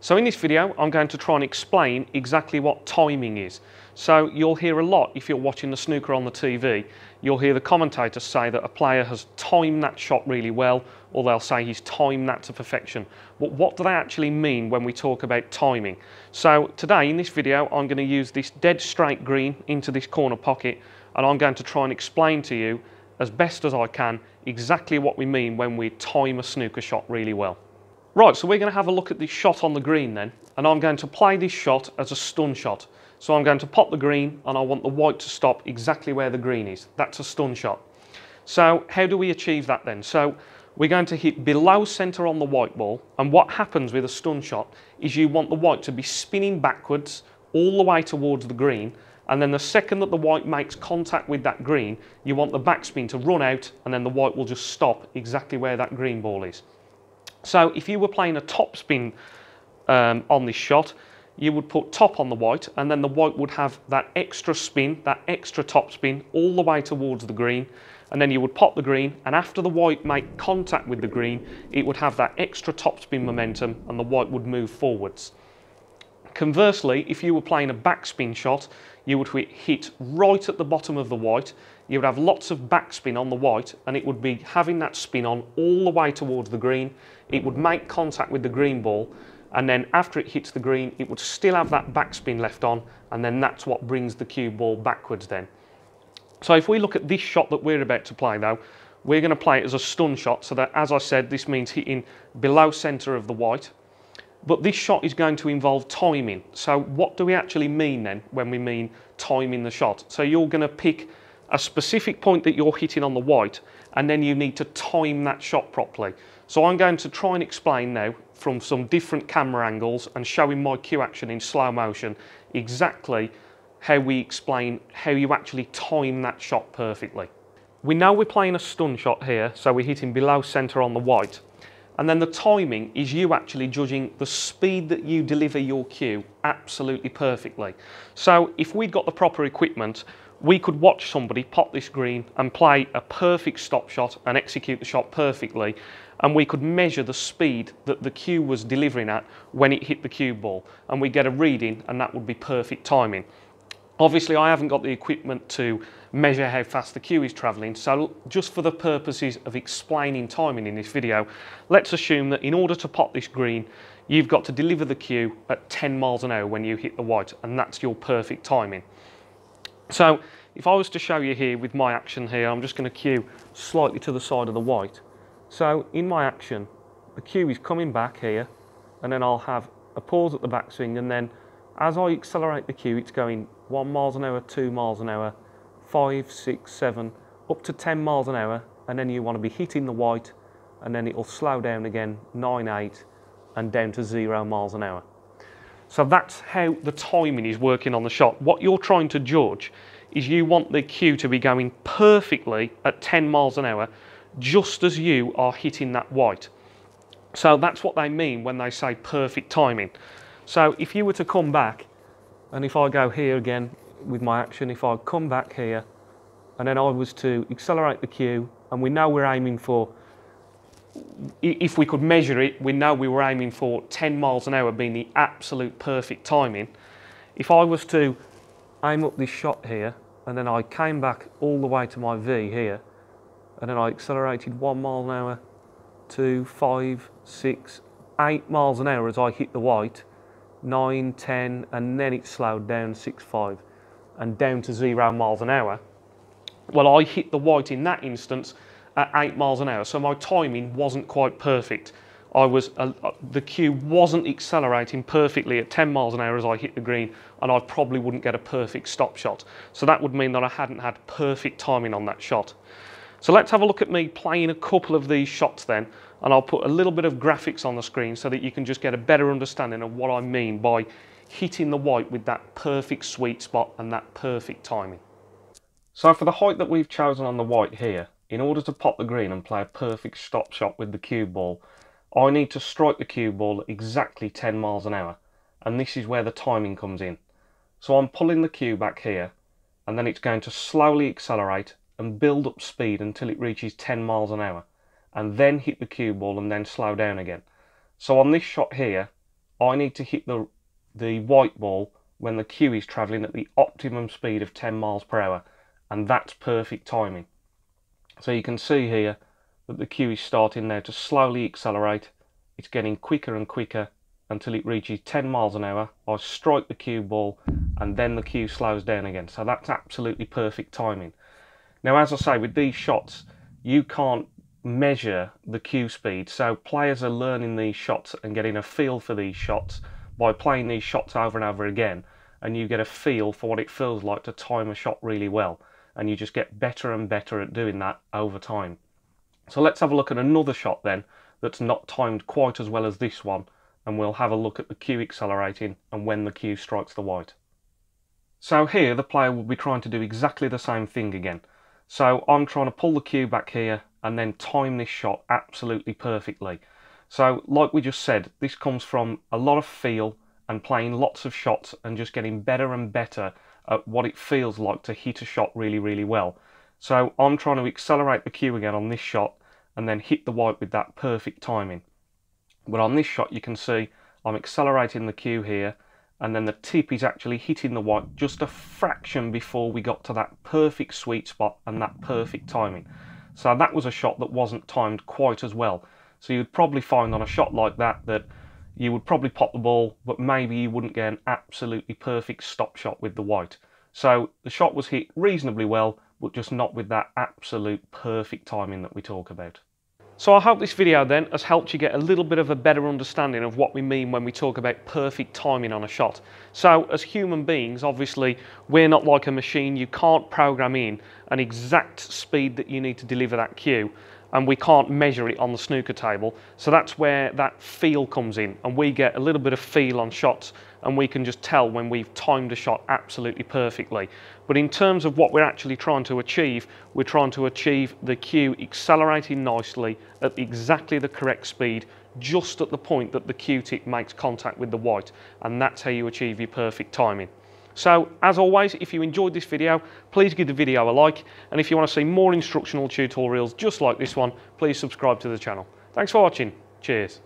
So in this video, I'm going to try and explain exactly what timing is. So you'll hear a lot if you're watching the snooker on the TV, you'll hear the commentators say that a player has timed that shot really well, or they'll say he's timed that to perfection. But what do they actually mean when we talk about timing? So today in this video, I'm going to use this dead straight green into this corner pocket, and I'm going to try and explain to you as best as I can exactly what we mean when we time a snooker shot really well. Right, so we're going to have a look at this shot on the green then, and I'm going to play this shot as a stun shot. So I'm going to pop the green and I want the white to stop exactly where the green is. That's a stun shot. So how do we achieve that then? So we're going to hit below centre on the white ball, and what happens with a stun shot is you want the white to be spinning backwards all the way towards the green, and then the second that the white makes contact with that green, you want the backspin to run out, and then the white will just stop exactly where that green ball is. So if you were playing a top spin on this shot, you would put top on the white, and then the white would have that extra spin, that extra top spin all the way towards the green, and then you would pop the green, and after the white make contact with the green, it would have that extra top spin momentum and the white would move forwards. Conversely, if you were playing a backspin shot, you would hit right at the bottom of the white, you would have lots of backspin on the white, and it would be having that spin on all the way towards the green. It would make contact with the green ball, and then after it hits the green, it would still have that backspin left on, and then that's what brings the cue ball backwards then. So if we look at this shot that we're about to play though, we're going to play it as a stun shot, so that, as I said, this means hitting below centre of the white. But this shot is going to involve timing. So what do we actually mean then when we mean timing the shot? So you're going to pick a specific point that you're hitting on the white, and then you need to time that shot properly. So I'm going to try and explain now from some different camera angles and showing my cue action in slow motion exactly how we explain how you actually time that shot perfectly. We know we're playing a stun shot here, so we're hitting below centre on the white. And then the timing is you actually judging the speed that you deliver your cue absolutely perfectly. So if we'd got the proper equipment, we could watch somebody pop this green and play a perfect stop shot and execute the shot perfectly, and we could measure the speed that the cue was delivering at when it hit the cue ball, and we get a reading, and that would be perfect timing. Obviously, I haven't got the equipment to measure how fast the cue is travelling, so just for the purposes of explaining timing in this video, let's assume that in order to pop this green, you've got to deliver the cue at 10 miles an hour when you hit the white, and that's your perfect timing. So if I was to show you here with my action here, I'm just going to cue slightly to the side of the white. So in my action, the cue is coming back here, and then I'll have a pause at the backswing, and then as I accelerate the cue, it's going 1 miles an hour, 2 miles an hour, 5, 6, 7, up to 10 miles an hour, and then you want to be hitting the white, and then it'll slow down again, 9, 8, and down to 0 miles an hour. So that's how the timing is working on the shot. What you're trying to judge is you want the cue to be going perfectly at 10 miles an hour, just as you are hitting that white. So that's what they mean when they say perfect timing. So if you were to come back, and if I go here again with my action, if I come back here, and then I was to accelerate the cue, and we know we're aiming for, if we could measure it, we know we were aiming for 10 miles an hour being the absolute perfect timing. If I was to aim up this shot here, and then I came back all the way to my V here, and then I accelerated 1 mile an hour, 2, 5, 6, 8 miles an hour as I hit the white, 9, 10, and then it slowed down 6, 5, and down to 0 miles an hour. Well, I hit the white in that instance at 8 miles an hour, so my timing wasn't quite perfect. The cue wasn't accelerating perfectly at 10 miles an hour as I hit the green, and I probably wouldn't get a perfect stop shot. So that would mean that I hadn't had perfect timing on that shot. So let's have a look at me playing a couple of these shots then, and I'll put a little bit of graphics on the screen so that you can just get a better understanding of what I mean by hitting the white with that perfect sweet spot and that perfect timing. So for the height that we've chosen on the white here, in order to pop the green and play a perfect stop shot with the cue ball, I need to strike the cue ball at exactly 10 miles an hour, and this is where the timing comes in. So I'm pulling the cue back here, and then it's going to slowly accelerate and build up speed until it reaches 10 miles an hour, and then hit the cue ball and then slow down again. So on this shot here, I need to hit the white ball when the cue is travelling at the optimum speed of 10 miles per hour, and that's perfect timing. So you can see here that the cue is starting now to slowly accelerate. It's getting quicker and quicker until it reaches 10 miles an hour. I strike the cue ball and then the cue slows down again. So that's absolutely perfect timing. Now, as I say, with these shots, you can't measure the cue speed. So players are learning these shots and getting a feel for these shots by playing these shots over and over again. And you get a feel for what it feels like to time a shot really well. And you just get better and better at doing that over time. So let's have a look at another shot then that's not timed quite as well as this one, and we'll have a look at the cue accelerating and when the cue strikes the white. So here the player will be trying to do exactly the same thing again. So I'm trying to pull the cue back here and then time this shot absolutely perfectly. So like we just said, this comes from a lot of feel and playing lots of shots and just getting better and better at what it feels like to hit a shot really, really well. So I'm trying to accelerate the cue again on this shot and then hit the white with that perfect timing. But on this shot you can see I'm accelerating the cue here, and then the tip is actually hitting the white just a fraction before we got to that perfect sweet spot and that perfect timing. So that was a shot that wasn't timed quite as well. So you'd probably find on a shot like that that you would probably pop the ball, but maybe you wouldn't get an absolutely perfect stop shot with the white. So the shot was hit reasonably well, but just not with that absolute perfect timing that we talk about. So I hope this video then has helped you get a little bit of a better understanding of what we mean when we talk about perfect timing on a shot. So as human beings, obviously, we're not like a machine. You can't program in an exact speed that you need to deliver that cue, and we can't measure it on the snooker table. So that's where that feel comes in, and we get a little bit of feel on shots, and we can just tell when we've timed a shot absolutely perfectly. But in terms of what we're actually trying to achieve, we're trying to achieve the cue accelerating nicely at exactly the correct speed, just at the point that the cue tip makes contact with the white, and that's how you achieve your perfect timing. So, as always, if you enjoyed this video, please give the video a like, and if you want to see more instructional tutorials just like this one, please subscribe to the channel. Thanks for watching. Cheers.